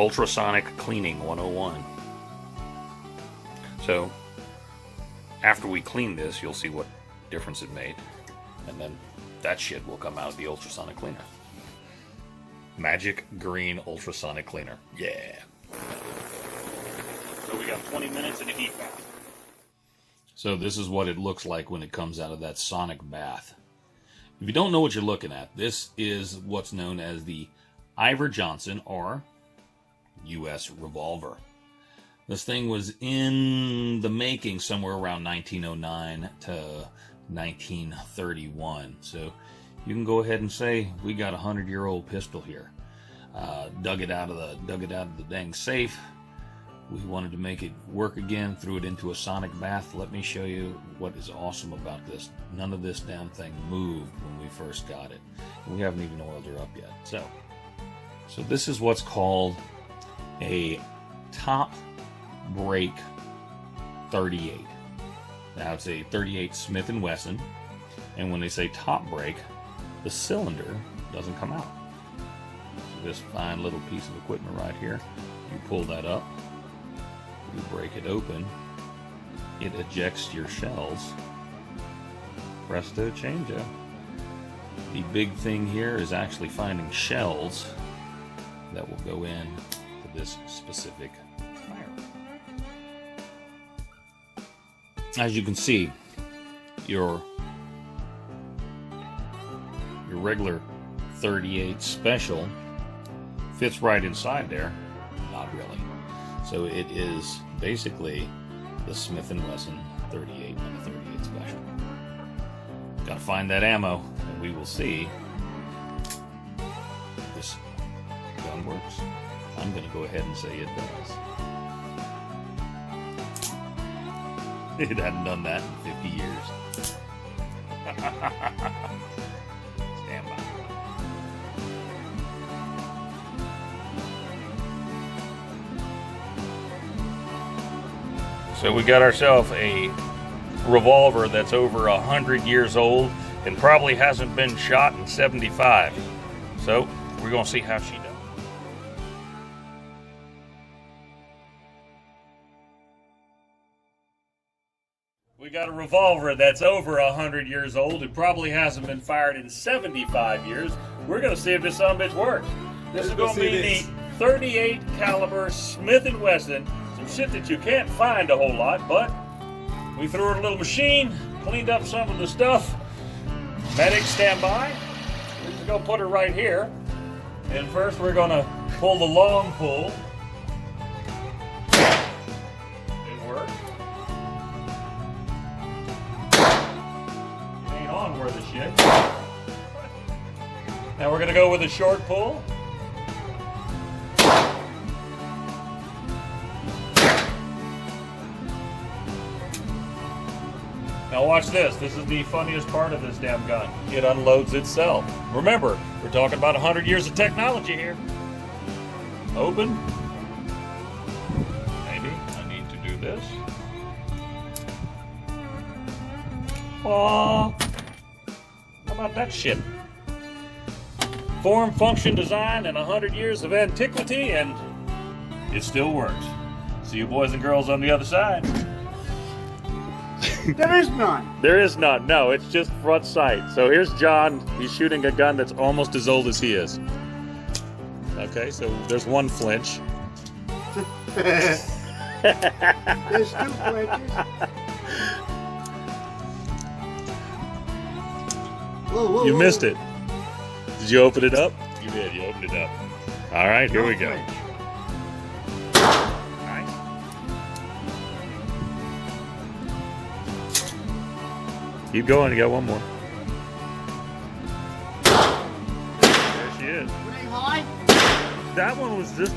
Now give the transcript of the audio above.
Ultrasonic Cleaning 101. So, after we clean this, you'll see what difference it made. And then that shit will come out of the ultrasonic cleaner. Magic Green Ultrasonic Cleaner. Yeah. So we got 20 minutes in a heat bath. So this is what it looks like when it comes out of that sonic bath. If you don't know what you're looking at, this is what's known as the Iver Johnson or US Revolver. This thing was in the making somewhere around 1909 to 1931. So you can go ahead and say we got a 100-year-old pistol here. Dug it out of the dang safe. We wanted to make it work again, threw it into a sonic bath. Let me show you what is awesome about this. None of this damn thing moved when we first got it. And we haven't even oiled her up yet. So this is what's called a top break 38. Now it's a 38 Smith Wesson. And when they say top break, the cylinder doesn't come out. So this fine little piece of equipment right here, you pull that up. You break it open, it ejects your shells. Presto changeo. The big thing here is actually finding shells that will go in to this specific fire. As you can see, your regular 38 special fits right inside there. Not really. So it is basically the Smith & Wesson 38 and a 38 special. Gotta find that ammo, and we will see if this gun works. I'm gonna go ahead and say it does. It hadn't done that in 50 years. Stand by. So we got ourselves a revolver that's over 100 years old and probably hasn't been shot in 75. So we're gonna see how she does. We got a revolver that's over 100 years old. It probably hasn't been fired in 75 years. We're gonna see if this sumbitch works. This is gonna be the 38 caliber Smith & Wesson. Some shit that you can't find a whole lot, but we threw it in a little machine, cleaned up some of the stuff. Medics stand by. We're just gonna put it right here. And first we're gonna pull the long pull. It worked. It ain't on worth a shit. Now we're gonna go with a short pull. Now watch this. This is the funniest part of this damn gun. It unloads itself. Remember, we're talking about 100 years of technology here. Open. Maybe I need to do this. Aw. How about that shit? Form, function, design, and 100 years of antiquity, and it still works. See you boys and girls on the other side. There is none. There is none. No, it's just front sight. So here's John. He's shooting a gun that's almost as old as he is. Okay, so there's one flinch. There's two flinches. Whoa, You whoa. missed it. Did you open it up? You did. You opened it up. All right, here we go. Flinch. Nice. Keep going. You got one more. There she is. Pretty high. That one was just